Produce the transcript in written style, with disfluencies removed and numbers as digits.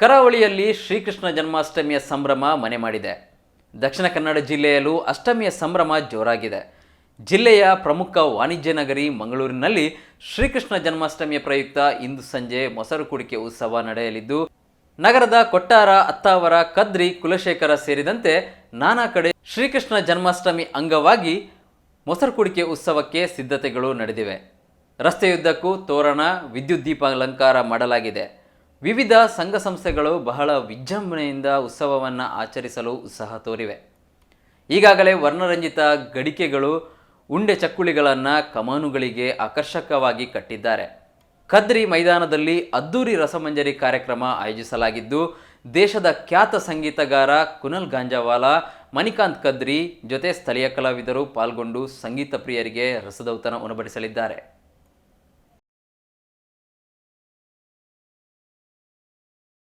ಕರಾವಳಿಯಲ್ಲಿ ಶ್ರೀಕೃಷ್ಣ ಜನ್ಮಾಷ್ಟಮಿಯ ಸಂಭ್ರಮ ಮನೆ ಮಾಡಿದೆ. ದಕ್ಷಿಣ ಕನ್ನಡ ಜಿಲ್ಲೆಯಲ್ಲೂ ಅಷ್ಟಮಿಯ ಸಂಭ್ರಮ ಜೋರಾಗಿದೆ. ಜಿಲ್ಲೆಯ ಪ್ರಮುಖ ವಾಣಿಜ್ಯ ನಗರಿ ಮಂಗಳೂರಿನಲ್ಲಿ ಶ್ರೀಕೃಷ್ಣ ಜನ್ಮಾಷ್ಟಮಿಯ ಪ್ರಯುಕ್ತ ಇಂದು ಸಂಜೆ ಮೊಸರು ಕುಡಿಕೆ ಉತ್ಸವ ನಡೆಯಲಿದ್ದು, ನಗರದ ಕೊಟ್ಟಾರ, ಅತ್ತಾವರ, ಕದ್ರಿ, ಕುಲಶೇಖರ ಸೇರಿದಂತೆ ನಾನಾ ಕಡೆ ಶ್ರೀಕೃಷ್ಣ ಜನ್ಮಾಷ್ಟಮಿ ಅಂಗವಾಗಿ ಮೊಸರು ಕುಡಿಕೆ ಉತ್ಸವಕ್ಕೆ ಸಿದ್ಧತೆಗಳು ನಡೆದಿವೆ. ರಸ್ತೆಯುದ್ದಕ್ಕೂ ತೋರಣ, ವಿದ್ಯುತ್ ದೀಪ ಅಲಂಕಾರ ಮಾಡಲಾಗಿದೆ. ವಿವಿಧ ಸಂಘ ಸಂಸ್ಥೆಗಳು ಬಹಳ ವಿಜೃಂಭಣೆಯಿಂದ ಉತ್ಸವವನ್ನು ಆಚರಿಸಲು ಉತ್ಸಾಹ ತೋರಿವೆ. ಈಗಾಗಲೇ ವರ್ಣರಂಜಿತ ಗಡಿಕೆಗಳು, ಉಂಡೆ ಚಕ್ಕುಳಿಗಳನ್ನು ಕಮಾನುಗಳಿಗೆ ಆಕರ್ಷಕವಾಗಿ ಕಟ್ಟಿದ್ದಾರೆ. ಕದ್ರಿ ಮೈದಾನದಲ್ಲಿ ಅದ್ದೂರಿ ರಸಮಂಜರಿ ಕಾರ್ಯಕ್ರಮ ಆಯೋಜಿಸಲಾಗಿದ್ದು, ದೇಶದ ಖ್ಯಾತ ಸಂಗೀತಗಾರ ಕುನಲ್ ಗಾಂಜಾವಾಲಾ, ಮಣಿಕಾಂತ್ ಕದ್ರಿ ಜೊತೆ ಸ್ಥಳೀಯ ಕಲಾವಿದರು ಪಾಲ್ಗೊಂಡು ಸಂಗೀತ ಪ್ರಿಯರಿಗೆ ರಸದೌತಣ ಉಣಬಡಿಸಲಿದ್ದಾರೆ.